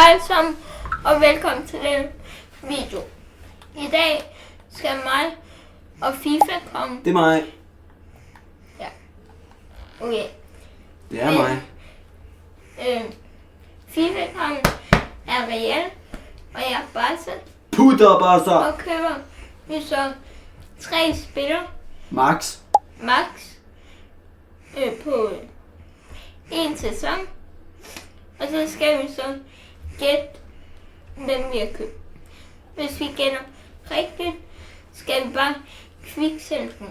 alle sammen, og velkommen til den video. I dag skal mig og FIFA komme. Det er mig. Ja. Okay. Det er mig. FIFA komme er Real, og jeg er Barca. Putter bare så. Og køber vi så 3 spillere. Max. På en sæson. Og så skal vi så gætte, hvem vi har købt. Hvis vi gætter rigtigt, skal vi bare kviksælge den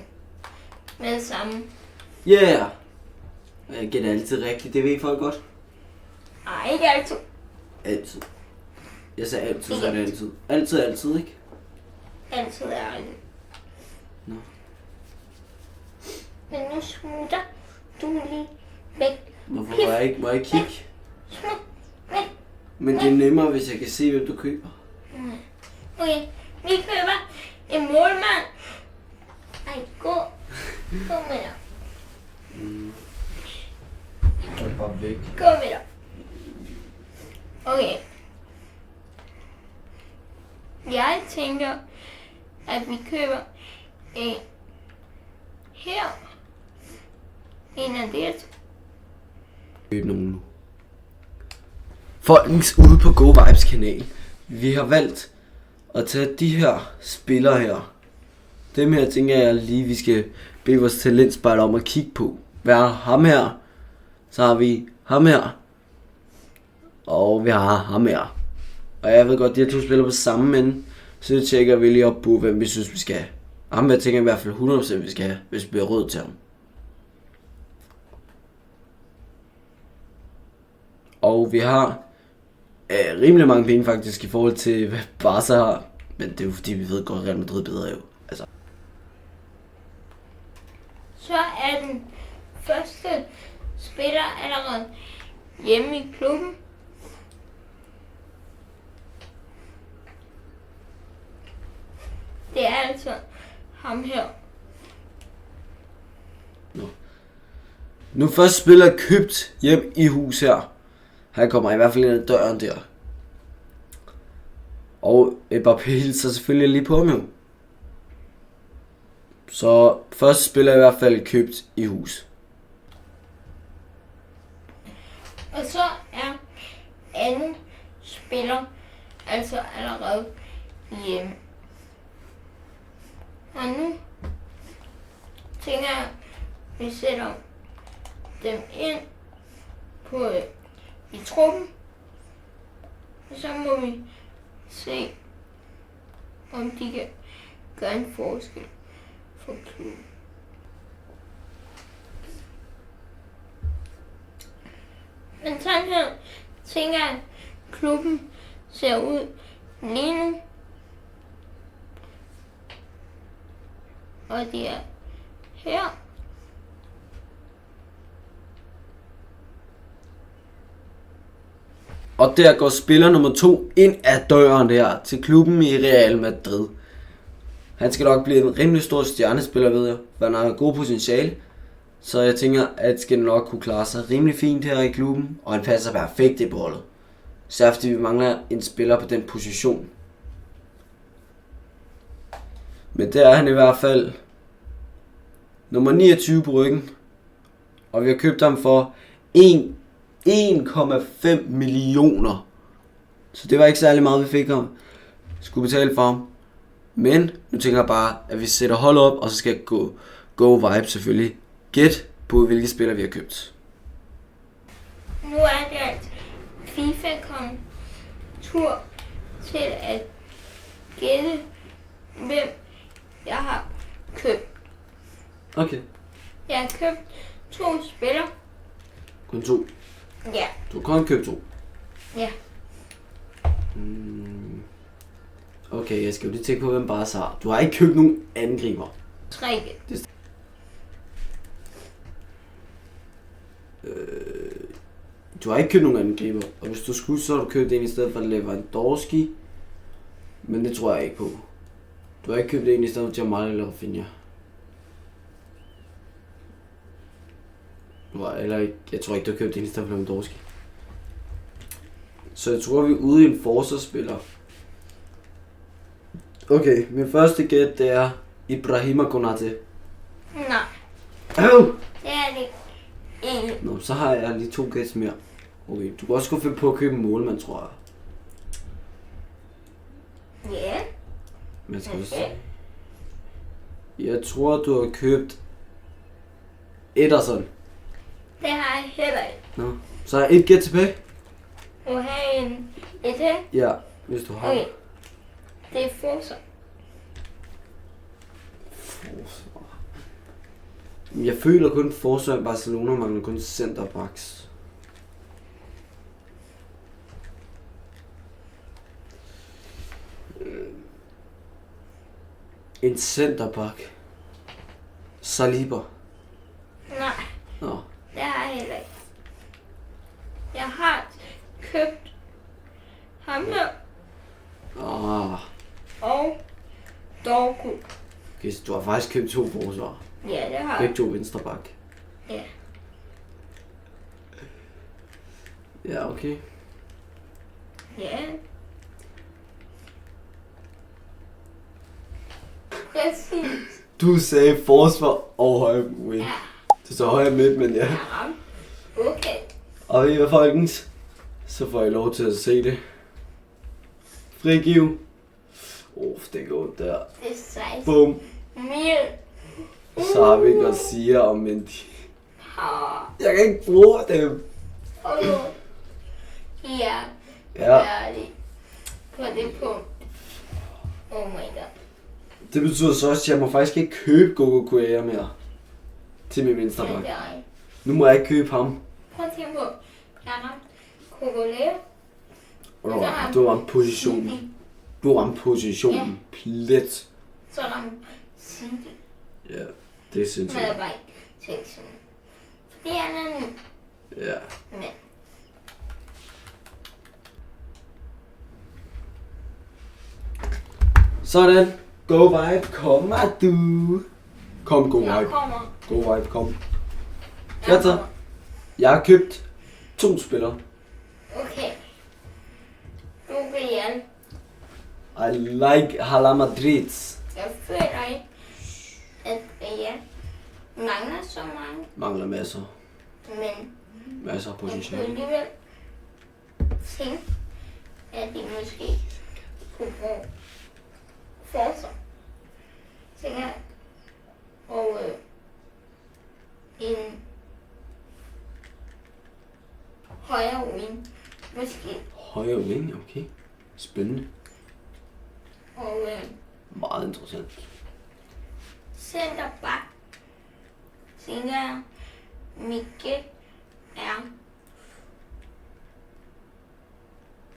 med det samme. Yeah. Jeg gætter altid rigtigt, det ved folk godt. Nej, ikke altid. Altid. Jeg sagde altid, så er det altid. Altid, ikke? Altid er rigtigt. Nå. Men nu smutter du lige væk. Hvorfor må jeg ikke kigge? Smut væk. Men det er nemmere, hvis jeg kan se, hvem du køber. Okay, vi køber en målmand. Ej, gå med dig. Jeg er bare væk. Gå med dig. Okay. Jeg tænker, at vi køber en her. En af det. Køb nogen nu. Folkens, ude på Go Vibes kanal. Vi har valgt at tage de her spillere her. Dem her tænker jeg lige, vi skal bede vores talentspejder om at kigge på. Hvad er ham her? Så har vi ham her. Og vi har ham her. Og jeg ved godt, de her to spiller på samme ende. Så tjekker vi lige op på, hvem vi synes, vi skal have. Ham her tænker jeg i hvert fald 100% vi skal have, hvis vi bliver råd til ham. Og vi har rimelig mange penge faktisk i forhold til, hvad Barca har. Men det er jo fordi, vi ved godt, at Real Madrid bedre jo. Altså. Så er den første spiller allerede hjemme i klubben. Det er altså ham her. Nu først spiller købt hjem i hus her. Han kommer i hvert fald ind ad døren der. Og Mbappé hilser selvfølgelig lige på ham jo. Så første spiller i hvert fald købt i hus. Og så er anden spiller altså allerede hjemme. Og nu tænker jeg, at vi sætter dem ind på i truppen. Og så må vi se, om de kan gøre en forskel for klubben. Men sådan her tænker jeg, at klubben ser ud lige nu. Og de er her. Og der går spiller nummer 2 ind ad døren der til klubben i Real Madrid. Han skal nok blive en rimelig stor stjernespiller, ved jeg. Han har god potentiale. Så jeg tænker, at skal nok kunne klare sig rimelig fint her i klubben. Og han passer perfekt i bollet. Så fordi vi mangler en spiller på den position. Men der er han i hvert fald nummer 29 på ryggen. Og vi har købt ham for 1,5 millioner. Så det var ikke særlig meget, vi fik ham. Skulle betale for ham. Men nu tænker jeg bare, at vi sætter hold op, og så skal Go Vibe selvfølgelig gæt på, hvilke spillere vi har købt. Nu er det altså FIFA kom tur til at gætte, hvem jeg har købt. Okay. Jeg har købt 2 spillere. Kun 2. Ja. Du har kun købt 2. Ja. Okay, jeg skal jo lige tænke på, hvem Barca har. Du har ikke købt nogen angriber. 3. Du har ikke købt nogen angriber. Og hvis du skulle, så har du købt en i stedet for Lewandowski. Men det tror jeg ikke på. Du har ikke købt en i stedet for Jamal eller Rafinha. Eller ikke, jeg tror ikke, du har købt en i stedet for Lewandowski. Så jeg tror, vi er ude i en forsvarsspiller. Okay, min første gæt, det er Ibrahima Konate. Nej, Øv! det er det ikke. Nå, så har jeg lige 2 gæts mere. Okay, du kan også gå finde på at købe en målmand, tror jeg. Ja, Men skal vi se. okay. Jeg tror, du har købt Ederson. Det har jeg heller ikke. Nå, så har jeg 1 gæt tilbage. Du har en her. Ja, hvis du har. Okay, det er forsvar. Forsvar. Jeg føler kun forsvar i Barcelona mangler kun centerbacks. En centerback. Saliba. Nej, Nå, det har jeg heller ikke. Jeg har købt ham her og Dorgu. okay, så du har faktisk købt 2 forsvar. Ja, det har Begge jeg. 2 venstreback. Ja. Ja, okay. Ja. Præcis. Du sagde forsvar og højre wing. Ja, Det er så højre midt, men ja. jeg ramte. Okay. Og ved I hvad, folkens? Så får I lov til at se det. Frigiv. Det er godt der. Det er 16. Bum. Mil. Så har vi Garcia og Mendy. Har. Jeg kan ikke bruge dem. Ja. Ja, Færdig. På det punkt. Oh my god. det betyder så også, at jeg må faktisk ikke købe Gogo Kuea mere. Til min venstreback. Det er ikke. Nu må jeg ikke købe ham. Prøv at tænke på. Jeg ramte Kogolea. Og du ramte positionen. Du ramte positionen. Plet. Så ramte Cindy. Ja, det er sindssygt. Men jeg bare ikke teksten. Fordi han er ny. Ja. Men. Sådan. Go Vibe, kom du. Kom, Go Jeg Vibe. kommer. Go Vibe, kom. Jeg Hvad så? kommer. Jeg har købt 2 spillere. Okay. Real. I like Hala Madrid. Jeg føler ikke, at Real mangler så mange. Mangler masser. Men Masser af jeg kunne potentiale. alligevel tænke, at de måske kunne bruge forsvar. Tænker jeg. Og en højere wing. Måske. Højre wing, okay. Spændende. Og Meget interessant. centerback. Tænker jeg, Mikkel er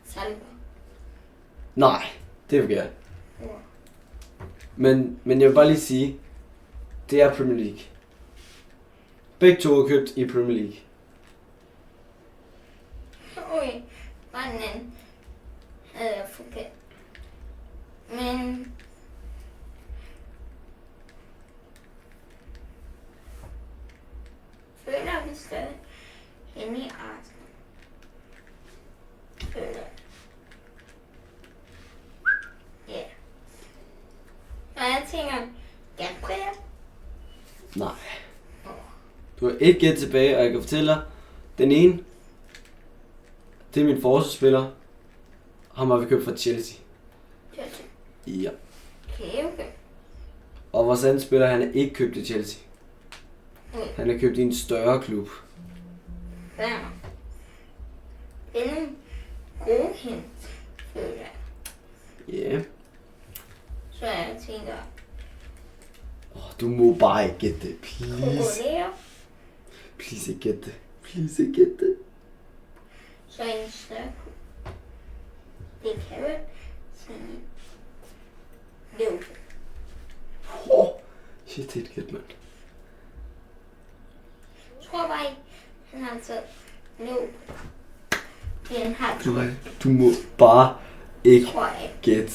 Salva. Nej, det er forkert. Men jeg vil bare lige sige, det er Premier League. Begge 2 er købt i Premier League. Okay, bare den anden havde jeg forkert. Men føler vi stadig henne i Arsenal. Føler jeg. Ja. Og jeg tænker, Gabriel. Nej. Du har 1 gæt tilbage, og jeg kan fortælle dig, den ene, det er min forsvarsspiller. Ham har vi købt fra Chelsea. Chelsea. Ja. Okay. Og vores anden spiller, han er ikke købt i Chelsea. Okay. Han er købt i en større klub. Werner. Det er nogle gode hint, føler jeg. Ja. Yeah. Så jeg tænker, Du må bare ikke gætte det. Please. Kogolea, Please ikke gætte det. Please ikke gætte det. så en større klub. Det kan vel sige Liverpool. Shit, det er et gæt, mand. Jeg tror bare ikke, han har taget Liverpool. Det er en halv, Du må bare ikke tror jeg. gætte.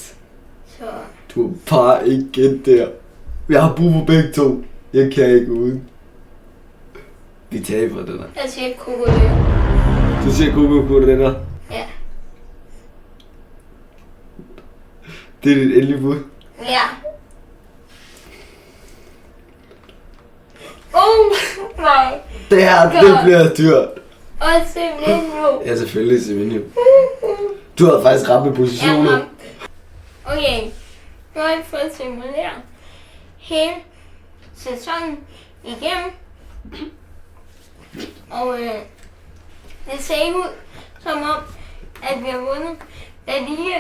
Så Du må bare ikke gætte der. Jeg har brug for begge 2. Jeg kan ikke uden. Vi taber den her. jeg siger Kogolea. Du siger Google på den her. Ja. Det er dit endelige bud. Ja. Oh my. Det her, det God. bliver dyrt. Og Semenyo. Ja, selvfølgelig Semenyo. Du havde faktisk ramt med positioner. Okay. Nu har jeg fået simuleret hele sæsonen igennem. Og det ser ud som om, at vi har vundet La Liga.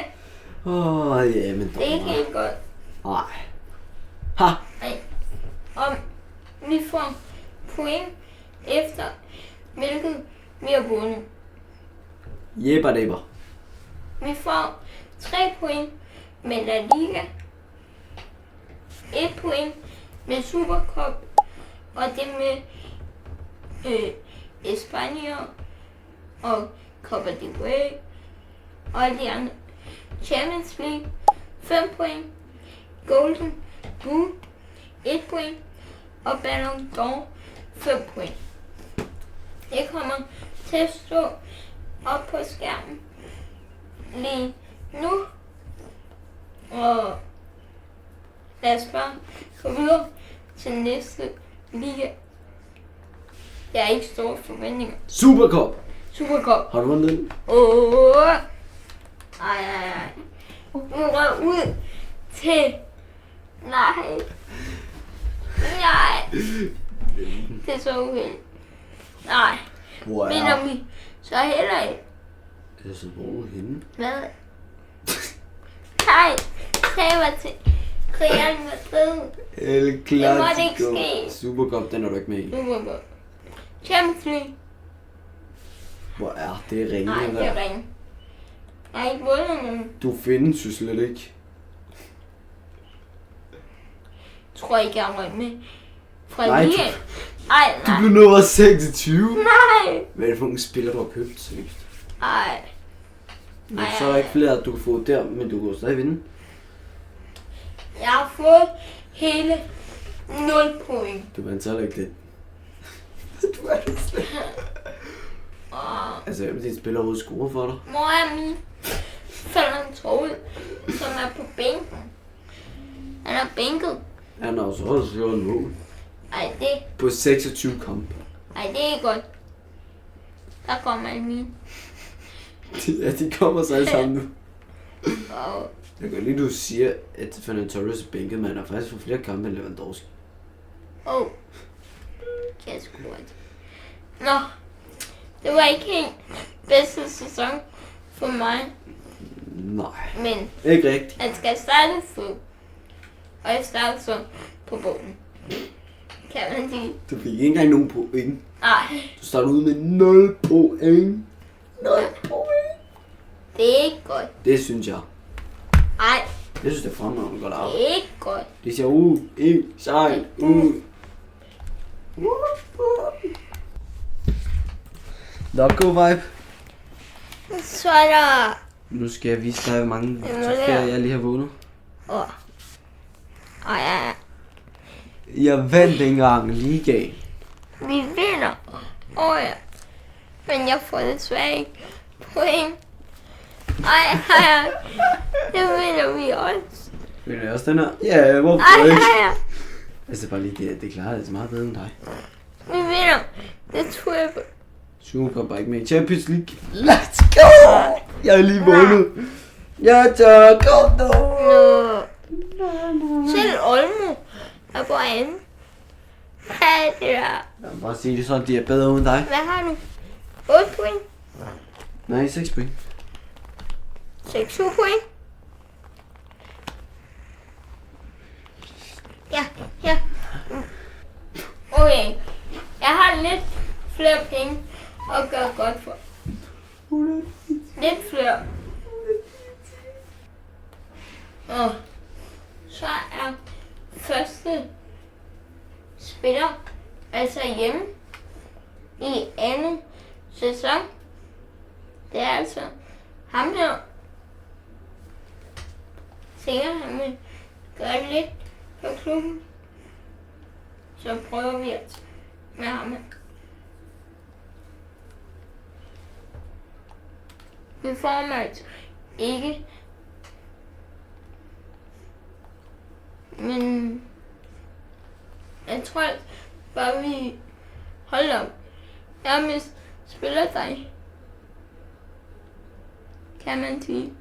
Ja, men Det er ikke helt godt. Nej. Ha! Nej. Og vi får point efter, hvilket vi har vundet. Jebber. Vi får 3 point med La Liga, 1 point med Supercup, og det med Espanja og Copa del Rey og alle de andre. Champions League 5 point, Golden Boot 1 point og Ballon d'Or 5 point. Det kommer til at stå op på skærmen lige nu. Og lad os bare gå videre til næste liga. Jeg har ikke store forventninger. Supercup. Supercup. Har du vundet den? Ej. Nu røg ud til... Nej. Det er så uheldigt. Nej. Hvor Vinder vi så heller ikke. Altså, hvor er du henne? Hvad? Nej. Taber til Real Madrid. El Det måtte ikke Clasico. ske. Supercup, den er du ikke med i. Supercup. Champions League. Hvor er det ringe, Nej, det er ringe. Jeg har ikke vundet nogen. Du findes jo slet ikke. Tror ikke, jeg har røget med. Fra Nej, ligaen. Ej, Du nej. blev nummer 26. Nej. Hvad er det for nogle spiller, du har købt, seriøst? Ej. Men så er der ikke flere, du kan få der, men du kan jo stadig vinde. Jeg har fået hele 0 point. Du vandt så ikke det. Du er det slet. Altså, hvem er dit spiller ude score for dig? Hvor er min Ferdinand Troel, som er på bænken? Han er bænket. Han har jo så også gjort en mål. Ej, det På 26 kampe. er ikke godt. Der kommer alle mine. Ja, de kommer så alle sammen nu. Og Jeg kan lige, du siger, at Fernando Torres er bænket, men han har faktisk fået flere kampe end Lewandowski. kan jeg sgu ikke. Nå, det var ikke helt bedste sæson for mig, Nej, men ikke rigtigt. han skal starte fod. Og jeg starter så på bogen. Kan man sige? Du fik ikke engang nogen point. Nej, Du starter ud med 0 point. 0 point. det er ikke godt. Det synes jeg. Nej, Jeg synes, det er fremragende godt af. det er ikke godt. Det ser ikke sejt ud. Nok god vibe. Så er der... Nu skal jeg vise dig, hvor mange Jamen, trofæer ja. jeg lige har vundet. Ja. Jeg vandt engang ligaen. Vi vinder. Ja. Men jeg får desværre ikke point. Ej. Det vinder vi også. Vil du også den her? Ja, hvorfor Ej. ikke? Altså bare lige, det klarer det så meget bedre end dig. Vi vinder. Det tror jeg på. Supercup er ikke med i Champions League. Let's go! Jeg har lige vundet. Jeg tør gå nu. Selv Olmo er på anden. Hvad er det der? Jeg vil bare sige det sådan, de er bedre uden dig. Hvad har du? 8 point? Nej, 6 point. 6 point? Ja. Okay. Jeg har lidt flere penge at gøre godt for. Lidt flere. Og så er første spiller altså hjemme i anden sæson. Det er altså ham her. Sikkert han vil gøre lidt for klubben. Så prøver vi at med ham her. Vi får altså ikke Men jeg tror bare vi holder op. Jeg spiller dig. Kan man sige.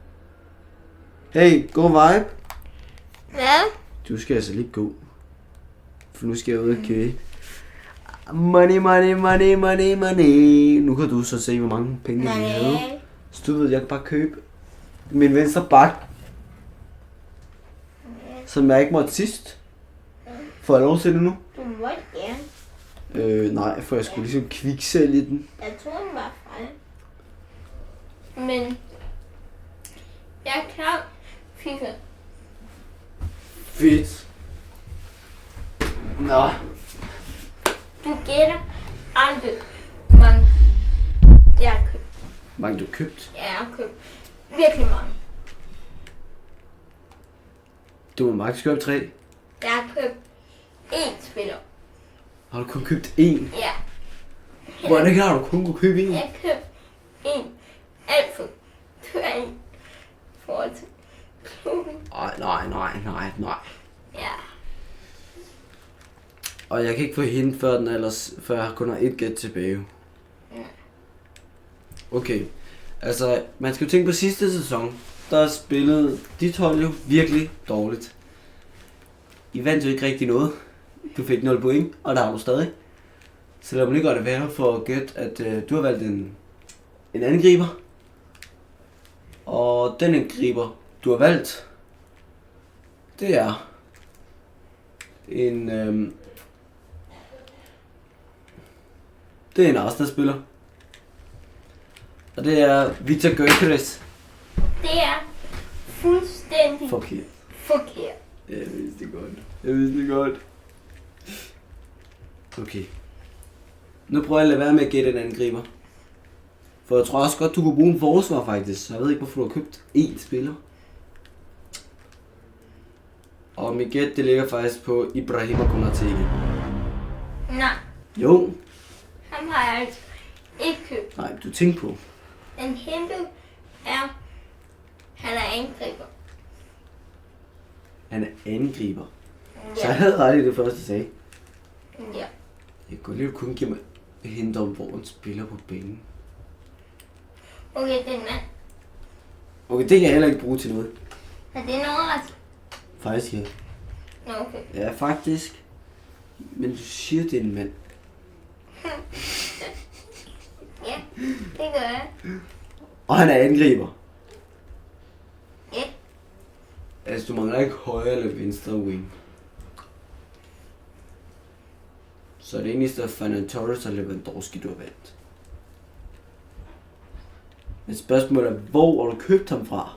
Hey, god vibe. Hvad? Du skal altså lige gå. For nu skal jeg ud og købe. Money, money, money, money, money. Nu kan du så se, hvor mange penge vi havde. Så du ved, jeg kan bare købe min venstre bak, som jeg ikke måtte sidst. Får jeg lov til det nu? Du må gerne. Nej, for jeg skulle ligesom kviksælge den. Jeg tror, den var fejl. Men jeg er klar. FIFA. Fedt. Nå. Du gætter aldrig, hvor mange jeg har købt. Mange du købt? Ja, jeg har købt virkelig mange. Du må max købe 3. Jeg har købt 1 spiller. Har du kun købt 1? Ja. Hvordan har du kun kunne købe 1? Jeg har købt 1 alt for dyr i forhold til klubben. Nej. Ja. Og jeg kan ikke få hende før jeg kun har 1 gæt tilbage. Ja. Okay, altså man skal jo tænke på sidste sæson, der spillede dit hold jo virkelig dårligt. I vandt jo ikke rigtig noget. Du fik 0 point, og der har du stadig. Så lad mig lige gøre det værre for at gætte, at du har valgt en angriber. Og den angriber, du har valgt, det er det er en Arsenal-spiller. Og det er Victor Gyökeres. Det er fuldstændig Forkert. forkert. Jeg vidste det godt. Okay. Nu prøver jeg at lade være med at gætte en angriber. For jeg tror også godt, du kunne bruge en forsvar faktisk. Så jeg ved ikke, hvorfor du har købt 1 spiller. Og mit gæt, det ligger faktisk på Ibrahima Konate. Nej, Jo. ham har jeg altså ikke købt. Nej, du tænker på. Den hente er, han er angriber. Han er angriber. Så Ja. jeg havde ret i det første, jeg sagde. Ja. Jeg kunne lige kun give mig hente om, hvor en spiller på banen. Okay, den mand. Okay, det kan jeg heller ikke bruge til noget. Er det en overraskelse? Faktisk ja. Nå, okay. Ja, faktisk. Men du siger, det er en mand. Ja, det gør jeg. Og han er angriber. Ja. Altså, du mangler ikke højre eller venstre wing. Så det eneste er Fernan Torres og Lewandowski, du har valgt. Men spørgsmålet er, hvor har du købt ham fra?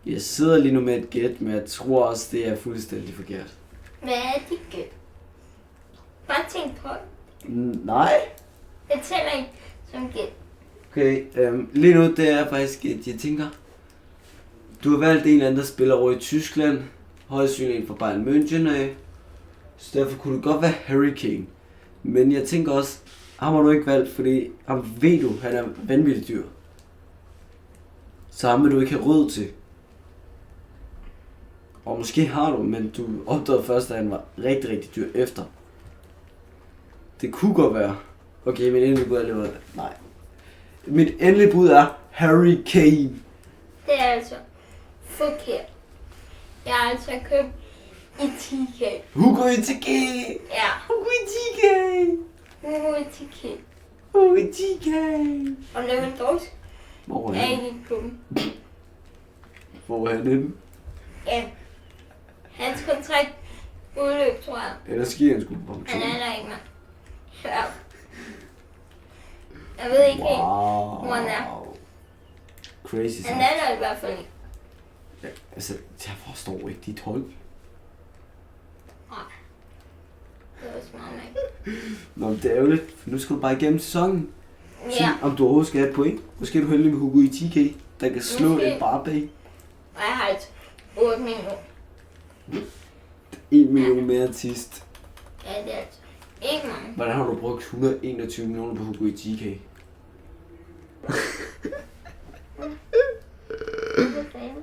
Jeg sidder lige nu med et gæt, men jeg tror også, det er fuldstændig forkert. Hvad er dit gæt? Bare tænk på. Nej. Jeg tæller ikke som gæt. Okay, lige nu det er faktisk, at jeg tænker, du har valgt en eller anden, der spiller over i Tyskland, højst synligt fra Bayern München af, så derfor kunne det godt være Harry Kane. Men jeg tænker også, ham har du ikke valgt, fordi ham ved du, han er vanvittigt dyr. Så ham vil du ikke have råd til. Og måske har du, men du opdagede først, at han var rigtig, rigtig dyr efter. Det kunne godt være. Okay, min endelige bud er nej. Mit endelige bud er Harry Kane. Det er altså forkert. Jeg har altså købt i 10K. Hugo Ekitike. Ja, Hugo Ekitike. Hugo Ekitike. Hugo Ekitike. Og Lewandowski Hvor er er han? ikke i klubben. Hvor er han henne? Ja. Hans kontrakt udløb, tror jeg. Ellers giver han sgu på pension. Han er der ikke, mand. Ja. Jeg ved ikke helt, hvor han er. Crazy. Han er der i hvert fald ikke. Ja, altså, jeg forstår ikke dit hold. Nej. Det var smart nok. Nå, men det er ærgerligt, for nu skal du bare igennem sæsonen. Se, Ja, om du overhovedet skal have et point. Måske er du heldig med Hugo Ekitike, der kan slå Måske. en Barbie. og jeg har altså 8 minutter. 1 million mere end sidst. Ja, det er altså ikke mange. Hvordan har du brugt 121 millioner på Hugo Ekitike? Hvad fanden?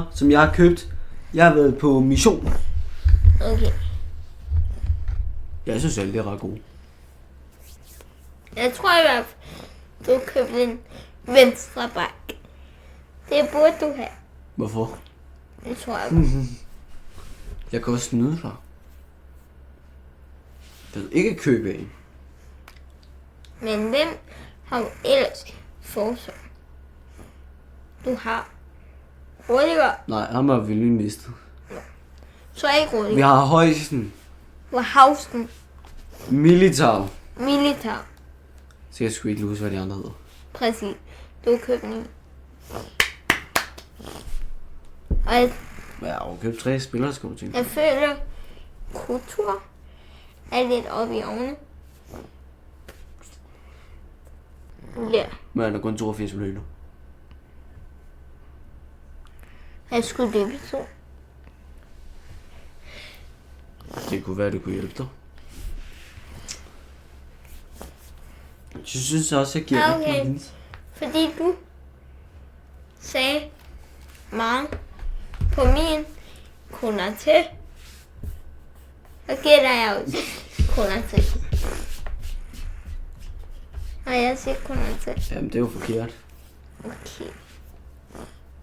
spillere, som jeg har købt. Jeg har været på mission. Okay. Jeg synes alle de er ret gode. Jeg tror i hvert fald, du købte en venstre bak. Det burde du have. Hvorfor? Det tror jeg. Jeg kan også snyde dig. Jeg vil ikke købe en. Men hvem har du ellers forsvar? Du har Rudiger, Nej, ham har vi lige mistet. så er ikke Vi Rudiger. har Højsen, Du har Hausten, Militao. Militar. Så jeg sgu ikke huske, hvad de andre hedder. Præcis. Du har købt en. Og Jeg har jo købt 3 spillere, skal du tænke. jeg føler, kultur er lidt oppe i ovnen. Ja, Men han er kun 82 millioner. jeg skulle det betyde. Det kunne være, det kunne hjælpe dig. Jeg synes også, jeg giver dig Okay. en hint. Fordi du sagde meget på min kunder til. Så gætter jeg også kunder til. Og jeg siger kunder til. Jamen, det er jo forkert. Okay.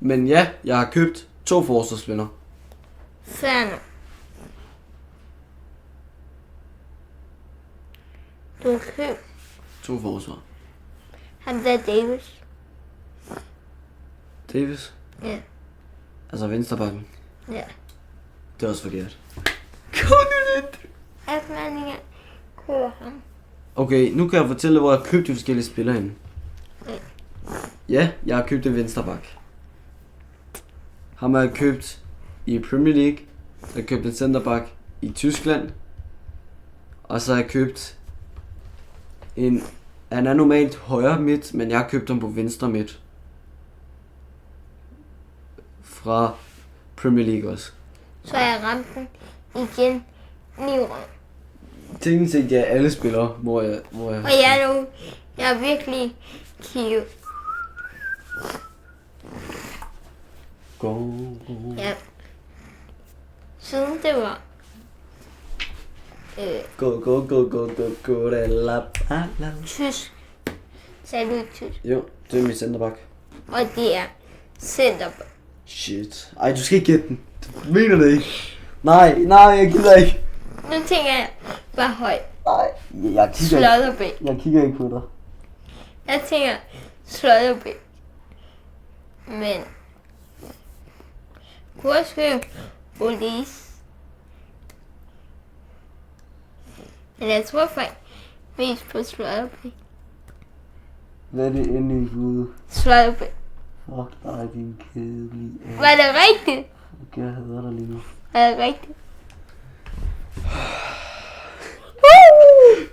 Men ja, jeg har købt 2 forsvarsspillere. Fair nok. Du har købt 2 forsvar. ham der Davis. Davis. Ja. Altså venstrebakken. Ja. Det er også forkert. Kom nu lidt. At man ikke køber ham. Okay, nu kan jeg fortælle, hvor jeg har købt de forskellige spillere henne. Ja. Ja, jeg har købt en venstrebak. Ham har jeg købt i Premier League. Så har jeg købt en centerback i Tyskland. Og så har jeg købt en... Han er normalt højre midt, men jeg har købt ham på venstre midt. Fra Premier League også. Så har jeg ramt den igen 9 år. Teknisk set, det er alle spillere, hvor jeg... Og jeg er virkelig kigget. Go. Ja. Siden det var Go, la. tysk. Sagde du tysk? Jo, det er min centerback. Og det er center. Shit. Ej, du skal ikke gætte den. Du mener det ikke. Nej, jeg gider ikke. Nu tænker jeg bare højt. Nej, jeg kigger Slotterby. Jeg kigger ikke på dig. Jeg tænker Slotterby. Men kunne også høre Police. Men jeg tror faktisk mest på Slotterby. Hvad er det endelig ude? Slotterby. Fuck dig, din kedelige ass. Var det rigtigt? Okay, jeg hader dig lige nu. Var det rigtigt?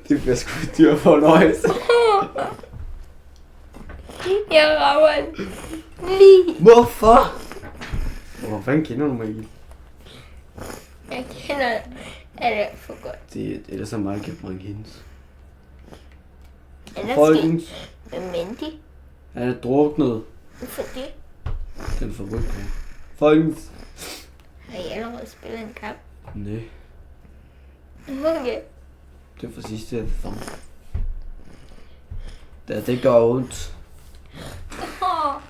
Det bliver sgu et dyr fornøjelse. Jeg rammer den lige. Hvorfor? Hvor fanden kender du mig ikke? Jeg kender det alt for godt. Det er da så meget kendt mange hendes. Ellers Folkens. med Mandy. Han er druknet. Fordi Den får ryg på. Folkens. har I allerede spillet en kamp. Nej, Okay. det er for sidste sæson. Det gør ondt. Oh.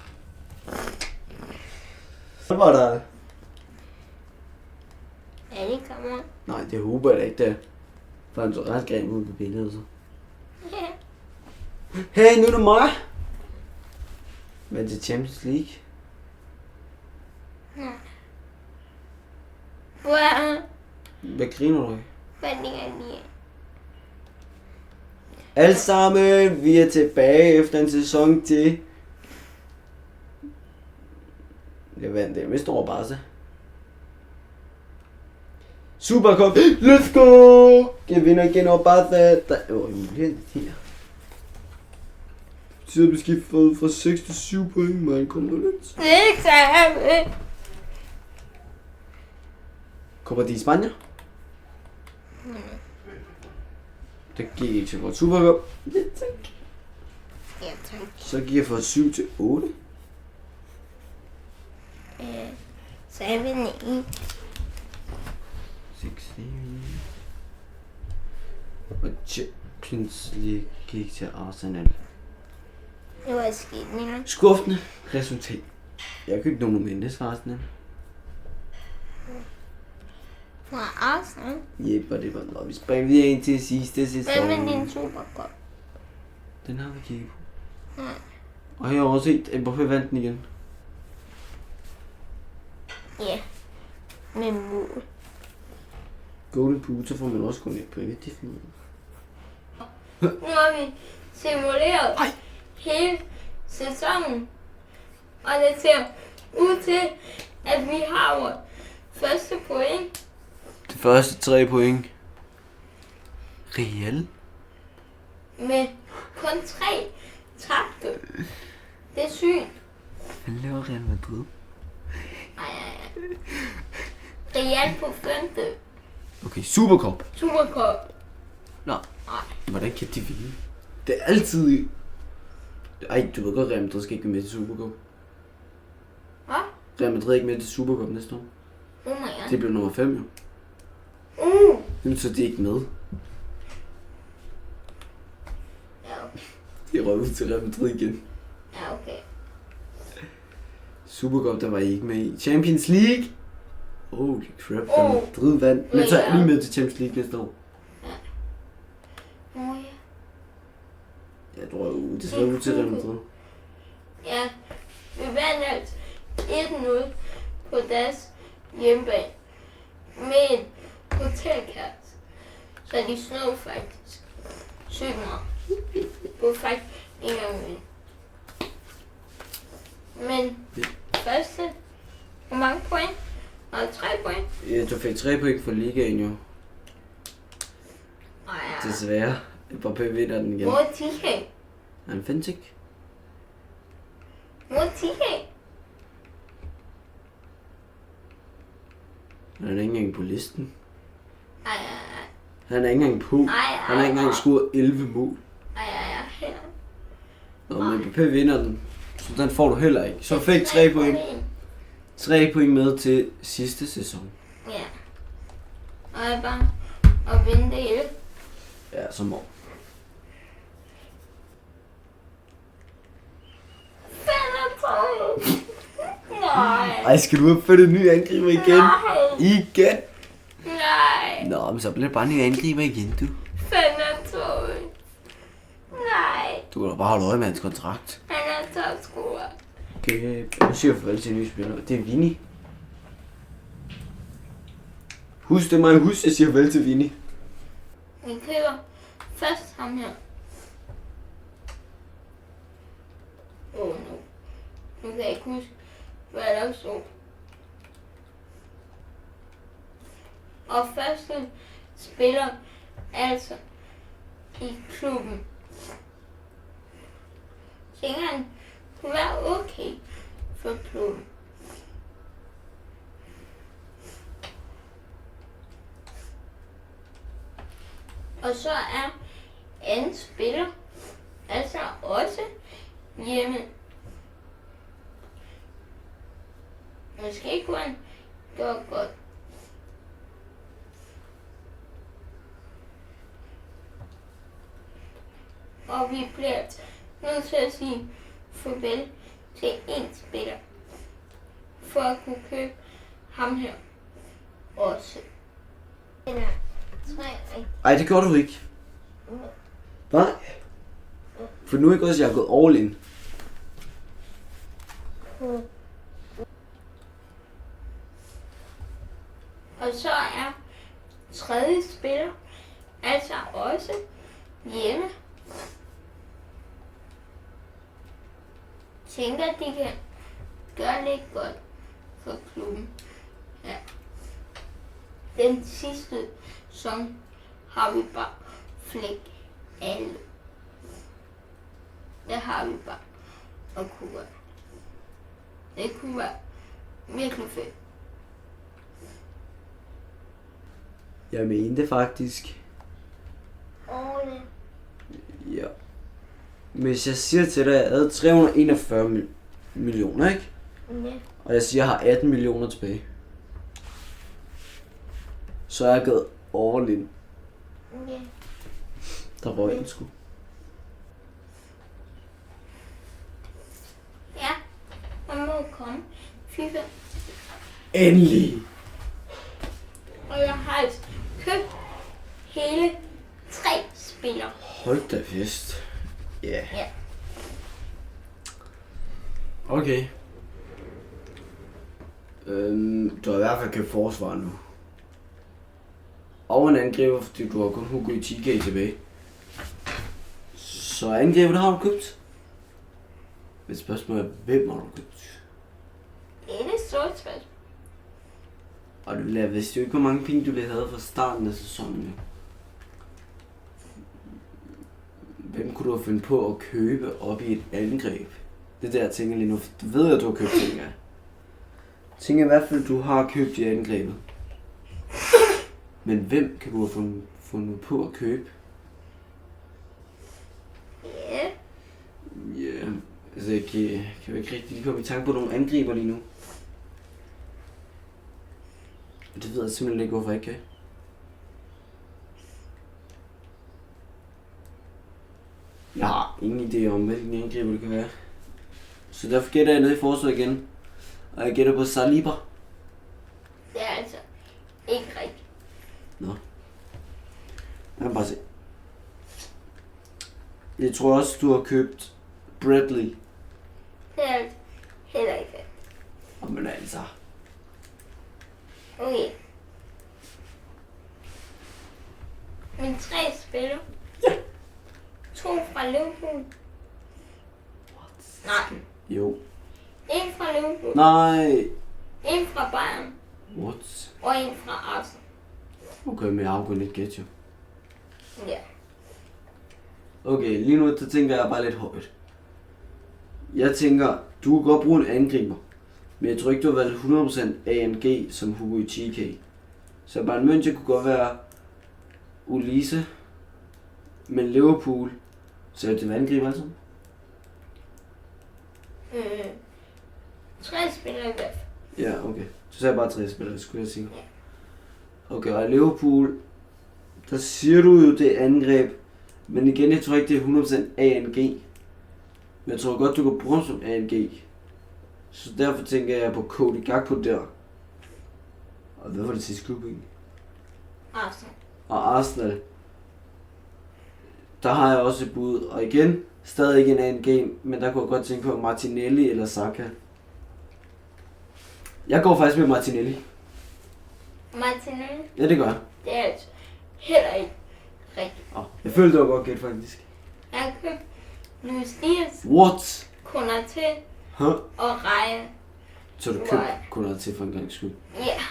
Hvad var der? Er det kommer? Nej, det håber jeg da ikke, der. For han så ret grim ud på billedet, så. Ja. Hey, nu er det mig! Men til Champions League. Wow. Hvad griner du af? Hvad ligger lige? Alle sammen, vi er tilbage efter en sæson til... Jeg vandt det med stor basse. Supercup. Let's go! Jeg vinder igen over Barca. Der er jo muligheden her. Så har vi skiftet fra 6 til 7 point, man. Kom nu lidt. Det kan vi. Kommer de i Spanien? Det gik ikke til vores Supercup. Ja, tak. Ja, tak. Så gik jeg fra 7 til 8. Så er vi 9. 6, 7. Og Champions League gik til Arsenal. Det var skidt, Nina. Skuffende resultat. Jeg købte nogle Mendes for Arsenal. Fra Arsenal. Jep, og det var noget. Vi springer lige ind til sidste sæson. Hvad med din Supercup? Den har vi kigget på. Ja. Og jeg har også set, at Mbappé vandt den igen. Ja. Med mål. Golden Boot, så får man også kun et point. Det er fint. Nu har vi simuleret hele sæsonen. Og det ser ud til, at vi har vores første point. Det første 3 point. Real? Med kun 3 tabte. Det er sygt. Hvad laver Real Madrid? Ej. Real på 5. Okay, Supercup. Supercup. Nå, hvordan kan de vinde? Det er altid... Ej, du ved godt, Real Madrid skal ikke med til Supercup. Hvad? Real Madrid er ikke med til Supercup næste år. Oh my god. Det bliver nummer 5 jo. Så de er ikke med. Ja, okay. De røg ud til Real Madrid igen. Ja, okay. Supercup, der var I ikke med i. Champions League! Holy crap, Real Madrid vandt. Men så er de med til Champions League næste år. Ja. Ja, du røg ud. Det røg ud til Real Madrid. Ja, vi vandt altså 1-0 på deres hjemmebane med en hotelkæreste. Så de snød faktisk 7 år. På faktisk ikke engang vinde. Men første, hvor mange point? Og 3 point. Ja, du fik 3 point for ligaen jo. Ja. Desværre. Mbappé vinder den igen. Hvor er de hen? Han findes ikke. Hvor er de hen? Han er ikke engang på listen. Ej. Han er ikke engang på. Han har ikke engang scoret 11 mål. Ej, her. Nå, men Mbappé vinder den. Så den får du heller ikke. Så fik 3 point. 3 point med til sidste sæson. Ja. Og jeg bare at vinde det hele. Ja, som år. Nej. Ej, skal du opføre en ny angriber igen? Nej. Igen? Nej. Nå, men så bliver det bare en ny angriber igen, du. Fandme. Nej. Du kan da bare holde øje med hans kontrakt. Han er topscorer. Okay, nu siger jeg farvel til en ny spiller. Det er Vini. Husk det mig, husk, jeg siger farvel til Vini. Vi køber først ham her. Nu kan jeg ikke huske, hvad der stod. Og første spiller altså i klubben. Tænker han kunne være okay for klubben. Og så er anden spiller altså også hjemme. Måske kunne han gøre godt. Og vi bliver nødt til at sige farvel til en spiller, for at kunne købe ham her også. Ej, det gjorde du ikke. Hvad? For nu er ikke også, jeg har gået all in. Og så er tredje spiller altså også hjemme. Tænker, at de kan gøre lidt godt for klubben. Ja. Den sidste sæson har vi bare flæk alle. Det har vi bare og kunne gøre. Det kunne være virkelig fedt. Jeg mente faktisk. Ja. Hvis jeg siger til dig, at jeg havde 341 millioner, ikke? Ja. Og jeg siger, at jeg har 18 millioner tilbage. Så er jeg gået all in. Ja. Der røg den sgu. Ja, man må komme. FIFA. Endelig! Og jeg har altså købt hele 3 spillere. Hold da fest. Ja. Ja. Okay. Du har i hvert fald købt forsvar nu. Og en angriber, fordi du har kun Hugo i 10k tilbage. Så angriber, har du købt. Men spørgsmålet er, hvem har du købt? Det er det stort spørgsmål. Og du vidste jo ikke, hvor mange penge du lige havde fra starten af sæsonen. Jo. Hvem kunne du have fundet på at købe op i et angreb? Det der, jeg tænker lige nu. Du ved, at du har købt ting af. Jeg tænker i hvert fald, du har købt i angrebet. Men hvem kan du have fundet på at købe? Ja. Ja, altså jeg kan jo ikke rigtig lige komme i tanke på nogle angriber lige nu. Det ved jeg simpelthen ikke, hvorfor jeg ikke kan. Jeg har ingen idé om, hvilken angriber det kan være. Så derfor gætter jeg ned i forsvaret igen. Og jeg gætter på Saliba. Det er altså ikke rigtigt. Nå. Jeg kan bare se. Jeg tror også, du har købt Bradley. Det er altså heller ikke rigtigt. Men altså. Okay. Men 3 spillere. Ja. 2 fra Liverpool. Nej. Jo. 1 fra Liverpool. Nej. 1 fra Bayern. What? Og 1 fra Arsenal. Okay, men jeg afgår lidt gæt jo. Ja. Okay, lige nu der tænker jeg bare lidt højt. Jeg tænker, du kan godt bruge en angriber. Men jeg tror ikke, du har valgt 100% ANG som Hugo i 10k. Så Bayern München kunne godt være Ulise. Men Liverpool, så er det angriber altså? 3 spillere i hvert fald. Ja, okay. Så sagde jeg bare 3 spillere, skulle jeg sige. Okay, og Liverpool, der siger du jo det angreb. Men igen, jeg tror ikke, det er 100% ANG. Men jeg tror godt, du kan bruge som ANG. Så derfor tænker jeg på Cody Gakpo der. Og hvad var det sidste klub egentlig? Arsenal. Og Arsenal. Der har jeg også et bud. Og igen, stadig ikke en ANG. Men der kunne jeg godt tænke på Martinelli eller Saka. Jeg går faktisk med Martinelli. Martinelli. Ja, det gør jeg. Det er altså heller ikke rigtigt. Jeg følte, det var godt gæt faktisk. Jeg har købt Luis Diaz, What? Konaté Huh? og Raya. Så du købte kun noget til for en gang skyld. Ja.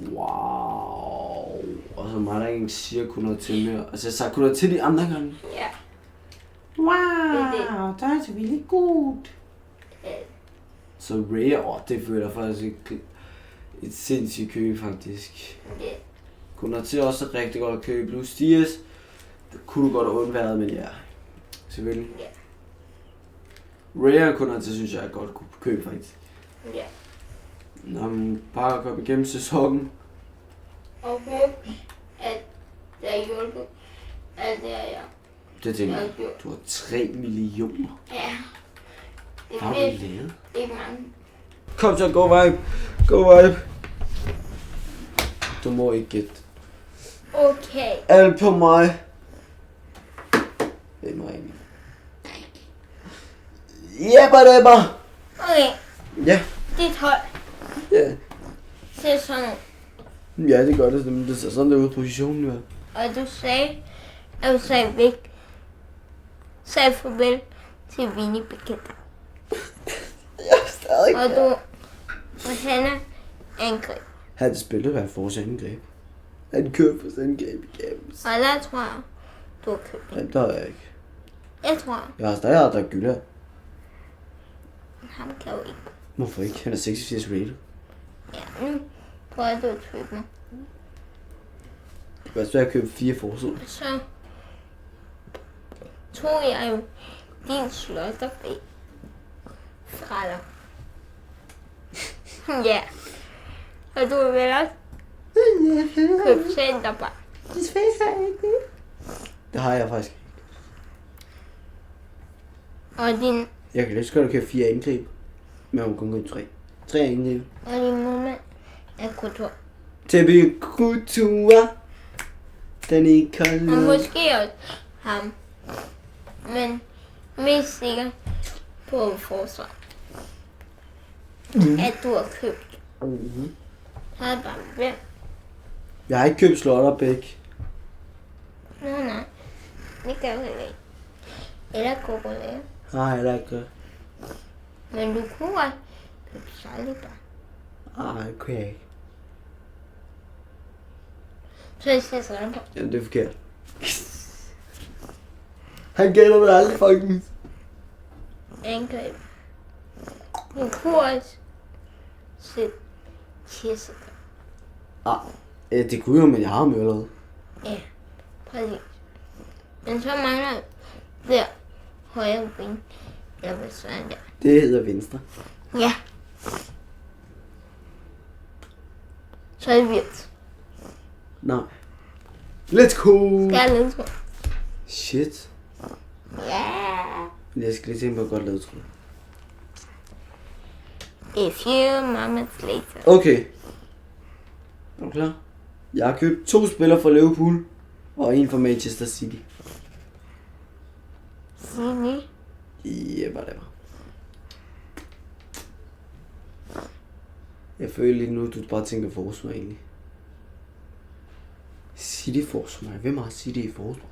Wow. Og så mig der ikke siger kun noget til mere. Altså jeg sagde kun noget til de andre gange. Ja. Wow, det er virkelig godt. Så Raya, det føler jeg faktisk et sindssygt køb faktisk. Ja. Kunne til også rigtig godt at købe Luis Diaz. Det kunne du godt have undværet, men ja. Selvfølgelig. Ja. Raya kunne til, synes jeg, er godt kunne købe faktisk. Ja. Når man bare kommer igennem sæsonen. Og håbe, at det er hjulpet. Alt det er jeg. Det tænker jeg. Du har 3 millioner. Ja. Det Hvad har du lavet? ikke mange. Kom så, go vibe. Go vibe. Du må ikke gætte. Okay. Alt på mig. Det er mig egentlig. Jebba. Okay. Ja. Dit hold. Ja. Ser sådan ud. Ja, det gør det. Det ser sådan der ud positionen, ja. Og du sagde væk. Sagde farvel til Vinnie Beckett. Jeg er stadig Og du. Og han er angreb. Han spillede hvert vores angreb. Han købte vores angreb igennem. Og der tror jeg, du har købt Ja, den. der er jeg ikke. Jeg tror, Jeg har stadig der Gylla. ham kan jo ikke. Hvorfor ikke? Han er 86 rated. Ja, nu tror jeg, du har købt mig. Det var svært at købe 4 forsøg. Så tog jeg jo din slotterbe fra dig. Ja. Og du har vel også købt centerbar. Det har jeg faktisk ikke. Og din, Jeg kan lige så godt købe 4 angreb. Men jeg må kun købe 3. 3 angreb. og din moment er kultur. Tæppe kultur. Den er kold. Og måske også ham. Men mest sikkert på forsvar. At du har købt. Mhm. Så er det bare hvem? Jeg har ikke købt Slotterbæk. Nej. Det kan jeg heller ikke. Eller kokolære. Nej, det er ikke. Men du kunne godt købe Saliba. Nej, det kunne jeg ikke. Så jeg siger sådan på. Jamen, det er forkert. Han gælder mig aldrig, folkens. Angreb. Du kunne også sætte Jessica. Det kunne jo, men jeg har ham jo allerede. Ja, præcis. Men så mangler jeg der højre ben. Eller hvad sådan der. Det hedder venstre. Ja. Så er det vildt. Nej. Let's go! Skal jeg lede tro? Shit. Ja. Jeg skal lige tænke på at godt lave, tror jeg. A few moments later. Okay. Er du klar? Jeg har købt 2 spillere fra Liverpool og 1 fra Manchester City. Sini. Ja, hvad det var. Jeg føler lige nu, at du bare tænker forsvar egentlig. City forsvar. Hvem har City i forsvar?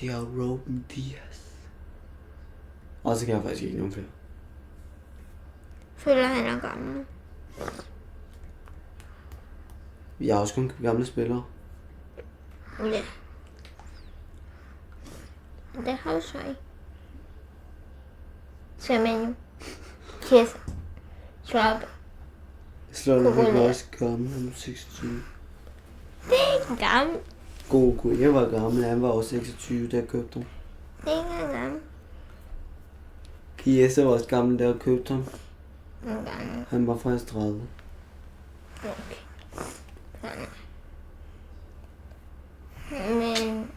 Det er Ruben Dias. Og så kan jeg faktisk ikke nogen flere. Føler han er gammel. Jeg har også kun gamle spillere. Ja. Det har du så ikke. Semenyo. Kessa. Schwab. Slående Corona. var også gammel, han var 26. Det er ikke gammel. God, jeg var gammel, han var også 26, da jeg købte ham. Det er ikke engang gammel. Chiesa var også gammel, da jeg købte ham. Han er gammel. Han var faktisk 30. Okay. Sådan. Men...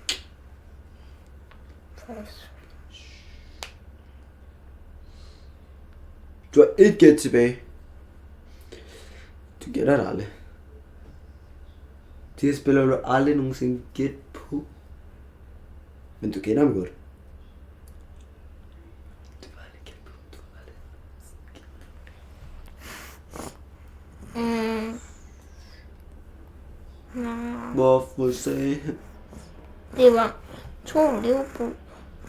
Du har et gæt tilbage. Du gætter det aldrig. De her spiller du aldrig nogensinde gæt på. Men du kender dem godt. Du har aldrig gæt på. Du har aldrig. Nå. Hvorfor sagde han? Det var 2 Liverpool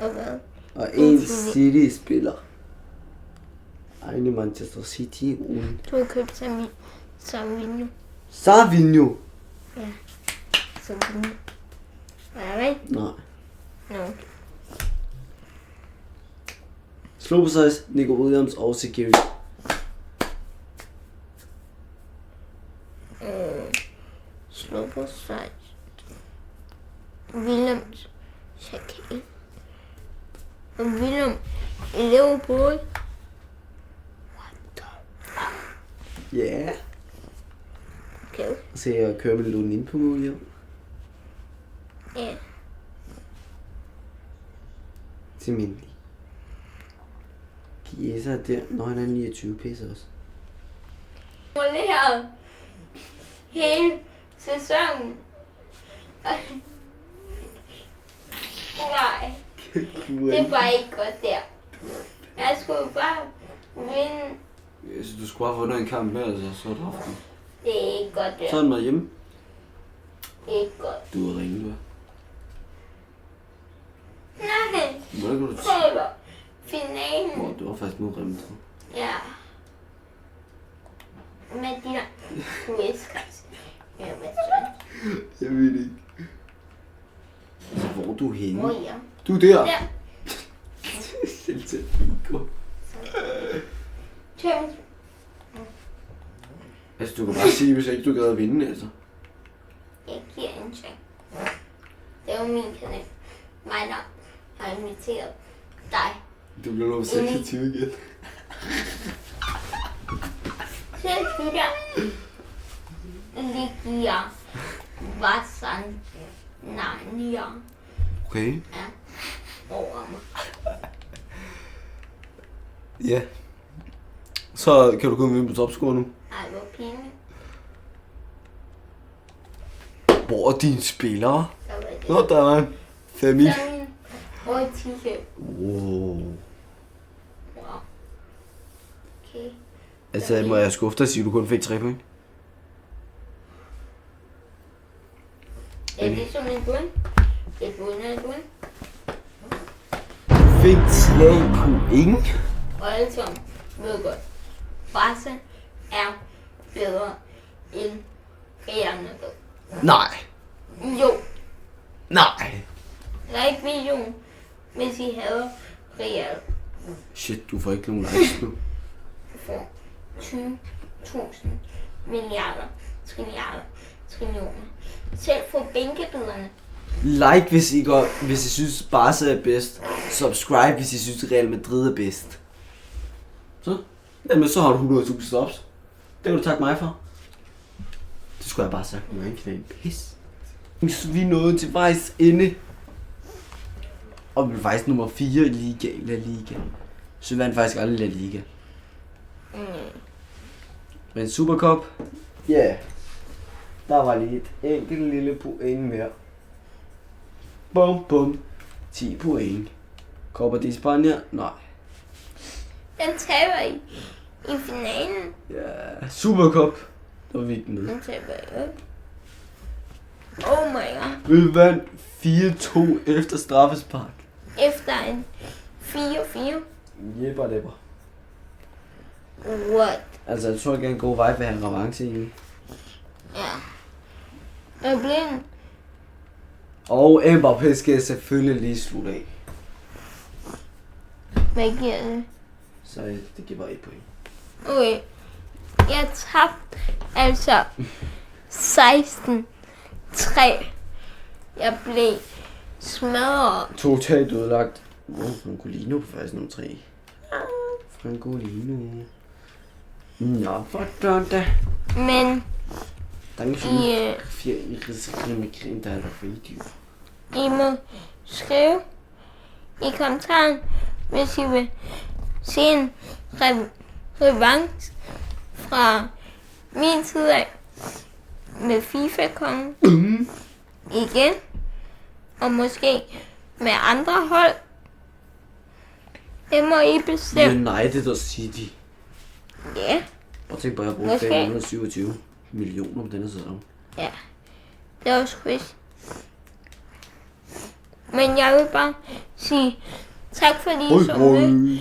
og hvad? Og en City-spiller. Ejne Manchester City uden. Du har købt Savinho. Savinho. Ja. Savinho. Var jeg vel? Nej. Nå. Slobosejs, Nico Williams og Sekiri. Slå på sig. Williams. Shakiri. Og William i Liverpool. Ja. Yeah. Okay. Så jeg kører med Lunin på mål, ja. Ja. Til min. Chiesa er der. Nå, han er 29 pisse også. Måleret hele sæsonen. Nej, det var ikke godt der. Jeg skulle bare vinde. Så du skulle have vundet en kamp mere, altså, så er det haft den. Det er ikke godt der. Så er den med hjemme. Det er ikke godt. Du er ringe, du er. Nej, Hvordan kan du taber finalen. du var faktisk mod Rem, tror Ja. med de der US-græs. Ja, hvad så? Jeg ved det ikke. Hvor er du henne? Hvor er jeg? Du er der. Der. Selv til Figo. Tøms. Altså, du kan bare sige, hvis ikke du gad at vinde, altså. Jeg giver en chance. Det er jo min kanal. Mig, der har inviteret dig. Du bliver nummer 26 igen. Selv de der Ligia Vassan Narnia. Okay. Ja. Over mig. Ja. Så kan du komme ind på topscore nu. Ej, hvor pinligt. Hvor er dine spillere? Så var det. Nå, der er en familie. Sådan og et t-shirt. Wow. Wow. Okay. Altså, må jeg skuffe dig og sige, at du kun fik 3 point? Er det som en bund? Et bund er et bund. Du fik 3 point. Og alle sammen ved godt. Barca er bedre end Real Madrid. Nej. Jo, Nej. like videoen, hvis I havde Real Shit, du får ikke nogen likes nu. for 20.000 milliarder, trillioner. Selv for bænkebillederne. Like, hvis I synes Barca er bedst. Subscribe, hvis I synes Real Madrid er bedst. Så? Jamen, så har du 100.000 subs. Det vil du takke mig for. Det skulle jeg bare sagt. Nu er en knæ pis. Vi er nået til vejs ende. Og vi er faktisk nummer 4 i La Liga. Så vi vandt faktisk aldrig La Liga. Men Supercup, ja. Yeah. Der var lige et enkelt lille point mere. Bum bum. 10 point. Copa de España? Nej. Den taber i finalen. Ja, Supercup. Der var vi ikke med. Den taber i Oh my god. Vi vandt 4-2 efter straffespark. Efter en 4-4. Jebber det. What? Altså, jeg tror ikke, en god vej vil have en revanche i. Ja. Jeg blev en. Og Mbappé skal selvfølgelig lige slutte af. Hvad giver det? Så det giver bare 1 point. Okay. Jeg tabte altså 16-3. Jeg blev smadret. Totalt ødelagt. Francolino på faktisk nummer 3. Francolino. Nå, for da. Men Dankeschön. I, Für Ihres Creme der Video. I må skrive i kommentaren, hvis I vil se en revanche fra min side af med FIFA-kongen igen, og måske med andre hold. Det må I bestemme. United og City. Ja, Og tænk på, at jeg bruger Måske. 527 millioner på denne sæson. ja. Det er også quiz. Men jeg vil bare sige tak fordi I så med.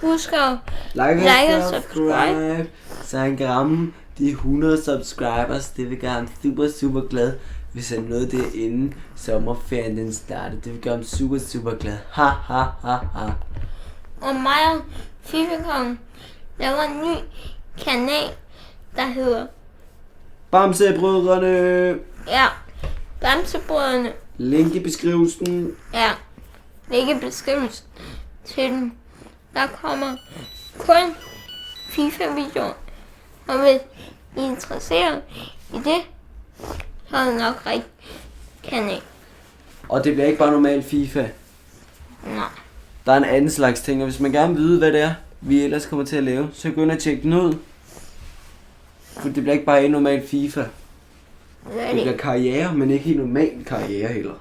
Husk at Like og og subscribe. Så han kan ramme de 100 subscribers. Det vil gøre ham super glad. Hvis han nåede det inden sommerferien den startede. Det vil gøre ham super glad. Ha ha ha ha. og mig og FIFA-kongen laver en ny kanal, der hedder Bamsebrødrene. ja, Bamsebrødrene. Link i beskrivelsen. Ja, lægge beskrivelse til den. Der kommer kun FIFA-videoer. Og hvis I er interesseret i det, så er det nok rigtig kanal. Og det bliver ikke bare normal FIFA. Nej. Der er en anden slags ting, og hvis man gerne vil vide, hvad det er, vi ellers kommer til at lave, så gå ind og tjek den ud. For det bliver ikke bare en normal FIFA. Hvad er Det bliver det? karriere, men ikke helt normal karriere heller.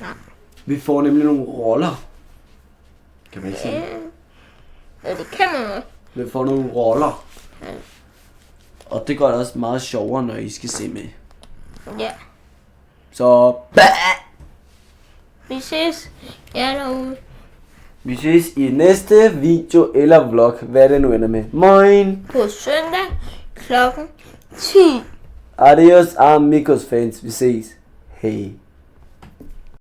Nej. Vi får nemlig nogle roller. Kan man ikke sige? Ja, det kan man også. Vi får nogle roller. Ja. Og det gør det også meget sjovere, når I skal se med. Ja. Så Vi ses. Jeg er derude. vi ses i næste video eller vlog, hvad det nu ender med. Moin! På søndag klokken 10. Adios amigos fans. Vi ses. Hej.